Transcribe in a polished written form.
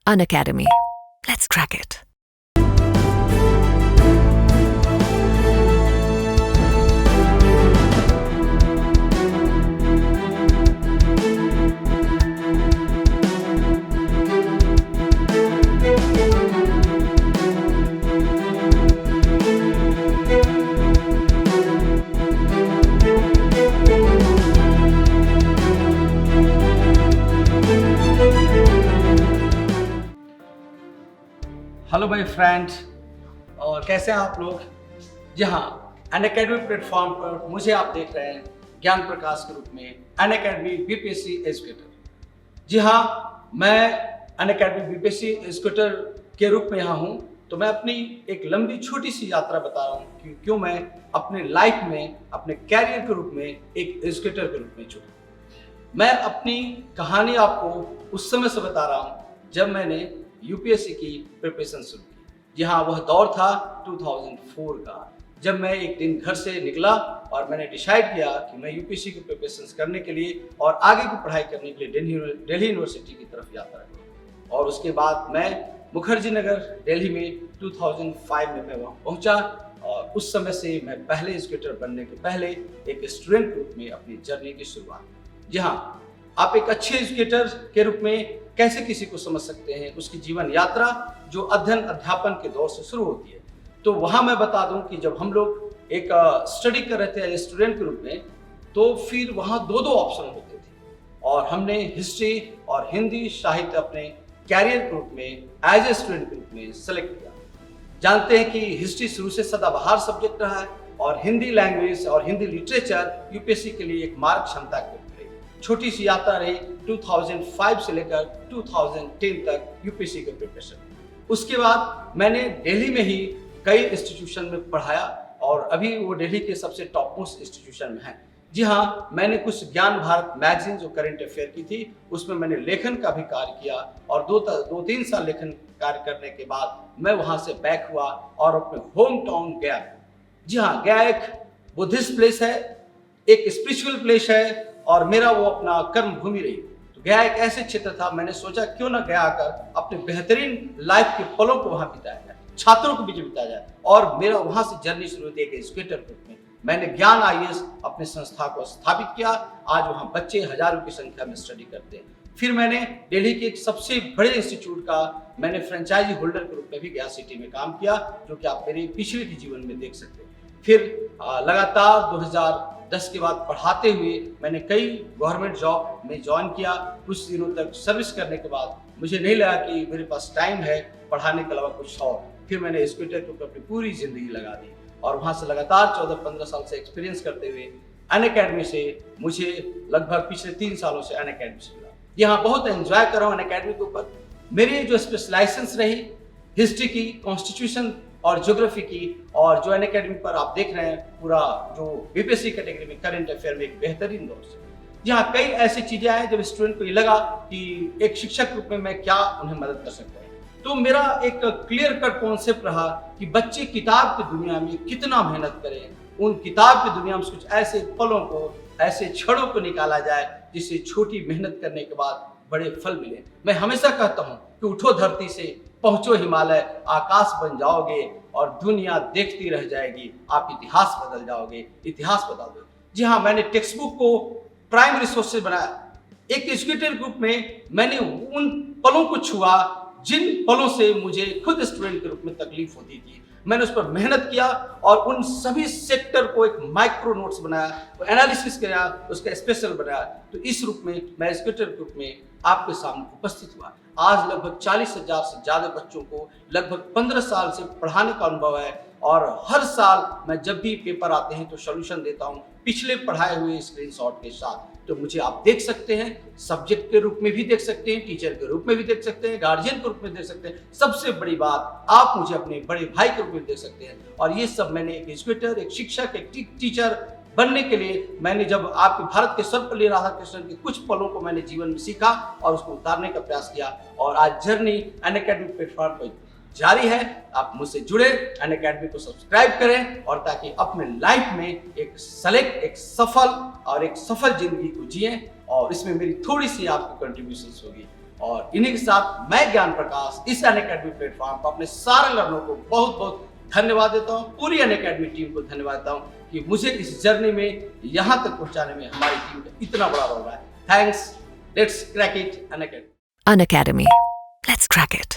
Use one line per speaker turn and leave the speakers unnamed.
Unacademy. Let's crack it.
Hello my friends, और कैसे हैं आप लोग। जी हाँ, अनअकैडमी प्लेटफॉर्म पर मुझे आप देख रहे हैं ज्ञान प्रकाश के रूप में, अनअकैडमी बीपीएससी एजुकेटर। जी हाँ, मैं अनअकैडमी बीपीएससी एजुकेटर के रूप में यहाँ हूँ। तो मैं अपनी एक लंबी छोटी सी यात्रा बता रहा हूँ कि क्यों मैं अपने लाइफ में, अपने कैरियर के रूप में एक एजुकेटर के रूप में चुना। मैं अपनी कहानी आपको उस समय से बता रहा हूँ जब मैंने यूपीएससी की प्रिपरेशन शुरू की। जी हाँ, वह दौर था 2004 का, जब मैं एक दिन घर से निकला और मैंने डिसाइड किया कि मैं यूपीएससी की प्रिपरेशन करने के लिए और आगे की पढ़ाई करने के लिए दिल्ली यूनिवर्सिटी की तरफ यात्रा की। और उसके बाद मैं मुखर्जी नगर दिल्ली में 2005 में मैं वहाँ पहुँचा। और उस समय से मैं पहले एजुकेटर बनने के पहले एक स्टूडेंट के रूप में अपनी जर्नी की शुरुआत की। जी हाँ, आप एक अच्छे एजुकेटर के रूप में कैसे किसी को समझ सकते हैं, उसकी जीवन यात्रा जो अध्ययन अध्यापन के दौर से शुरू होती है। तो वहाँ मैं बता दूं कि जब हम लोग एक स्टडी कर रहे थे एज स्टूडेंट के रूप में, तो फिर वहाँ दो ऑप्शन होते थे और हमने हिस्ट्री और हिंदी साहित्य अपने कैरियर के रूप में एज ए स्टूडेंट के रूप में सेलेक्ट किया। जानते हैं कि हिस्ट्री शुरू से सदाबहार सब्जेक्ट रहा है और हिंदी लैंग्वेज और हिंदी लिटरेचर यूपीएससी के लिए एक मार्ग क्षमता के छोटी सी यात्रा रही 2005 से लेकर 2010 तक यूपीएससी के प्रिपरेशन। उसके बाद मैंने दिल्ली में ही कई इंस्टीट्यूशन में पढ़ाया और अभी वो दिल्ली के सबसे टॉप मोस्ट इंस्टीट्यूशन में है। जी हाँ, मैंने कुछ ज्ञान भारत मैगजीन जो करंट अफेयर की थी उसमें मैंने लेखन का भी कार्य किया और दो तीन साल लेखन कार्य करने के बाद मैं वहाँ से बैक हुआ और अपने होम टाउन गया। जी हाँ, गया एक बुद्धिस्ट प्लेस है, एक स्पिरिचुअल प्लेस है और मेरा वो अपना कर्म भूमि रही। तो गया एक ऐसे क्षेत्र था, मैंने सोचा क्यों ना गया आकर अपने बेहतरीन लाइफ के पलों को वहां बिताया जाए, छात्रों को बीच बिताया जाए। और मेरा वहां से जर्नी शुरू हुई एक एजुकेटर के रूप में। मैंने ज्ञान आईएएस अपने संस्था को स्थापित किया। आज वहां बच्चे हजारों की संख्या में स्टडी करते हैं। फिर मैंने दिल्ली के एक सबसे बड़े इंस्टीट्यूट का मैंने फ्रेंचाइजी होल्डर के रूप में भी गया सिटी में काम किया, जो कि आप मेरे पिछले के जीवन में देख सकते हैं। फिर लगातार 2010 के बाद पढ़ाते हुए मैंने कई गवर्नमेंट जॉब में ज्वाइन किया। कुछ दिनों तक सर्विस करने के बाद मुझे नहीं लगा कि मेरे पास टाइम है पढ़ाने के अलावा कुछ और। फिर मैंने एजुकेटर के ऊपर अपनी पूरी जिंदगी लगा दी और वहाँ से लगातार 14-15 साल से एक्सपीरियंस करते हुए अनअकैडमी से मुझे लगभग पिछले 3 सालों से अनअकैडमी से मिला। यहाँ बहुत एंजॉय कर रहा हूँ अनअकैडमी के ऊपर। मेरी जो स्पेशलाइजेशन रही हिस्ट्री की, कॉन्स्टिट्यूशन और ज्योग्राफी की, और जो अनअकैडमी पर आप देख रहे हैं पूरा जो बीपीएससी कैटेगरी में करंट अफेयर में एक बेहतरीन दौर से। यहाँ कई ऐसी चीजें आए जब स्टूडेंट को ये लगा कि एक शिक्षक के रूप में मैं क्या उन्हें मदद कर सकता हूँ। तो मेरा एक क्लियर कट कॉन्सेप्ट रहा कि बच्चे किताब की दुनिया में कितना मेहनत करें, उन किताब की दुनिया में कुछ ऐसे पलों को, ऐसे क्षणों को निकाला जाए जिससे छोटी मेहनत करने के बाद बड़े फल मिले। मैं हमेशा कहता हूँ कि उठो धरती से, पहुंचो हिमालय, आकाश बन जाओगे और दुनिया देखती रह जाएगी, आप इतिहास बदल जाओगे, इतिहास बदल दो। जी हाँ, मैंने टेक्स्ट बुक को प्राइम रिसोर्स से बनाया। एक एजुकेटर ग्रुप में मैंने उन पलों को छुआ जिन पलों से मुझे खुद स्टूडेंट के रूप में तकलीफ होती थी। मैंने उस पर मेहनत किया और उन सभी सेक्टर को एक माइक्रो नोट्स बनाया, एनालिसिस किया, उसका स्पेशल बनाया। तो इस रूप में मैं एजुकेटर ग्रुप में आपके सामने उपस्थित हुआ। आज लगभग 40,000 से ज्यादा बच्चों को लगभग 15 साल से पढ़ाने का अनुभव है और हर साल मैं जब भी पेपर आते हैं तो सॉल्यूशन देता हूं पिछले पढ़ाए हुए स्क्रीनशॉट के साथ। तो मुझे आप देख सकते हैं, सब्जेक्ट के रूप में भी देख सकते हैं, टीचर के रूप में भी देख सकते हैं, गार्जियन के रूप में देख सकते हैं। सबसे बड़ी बात, आप मुझे अपने बड़े भाई के रूप में देख सकते हैं। और ये सब मैंने एक एजुकेटर, एक शिक्षक, एक टीचर बनने के लिए मैंने जब आपके भारत के सर्वपल्ली राधाकृष्णन के कुछ पलों को मैंने जीवन में सीखा और उसको उतारने का प्रयास किया। और आज जर्नी अनअकैडमी प्लेटफॉर्म पर जारी है। आप मुझसे जुड़े, अनअकैडमी को सब्सक्राइब करें और ताकि अपने लाइफ में एक सफल जिंदगी को जिए। और इसमें मेरी थोड़ी सी आपकी कंट्रीब्यूशन होगी। और इन्हीं के साथ मैं ज्ञान प्रकाश इस अनअकैडमी प्लेटफॉर्म पर अपने सारे लर्नरों को बहुत बहुत धन्यवाद देता हूँ, पूरी अनअकैडमी टीम को धन्यवाद देता हूँ कि मुझे इस जर्नी में यहाँ तक पहुँचाने में हमारी टीम का इतना बड़ा रोल रहा है। Thanks, let's crack it Unacademy.
Unacademy. Let's crack it.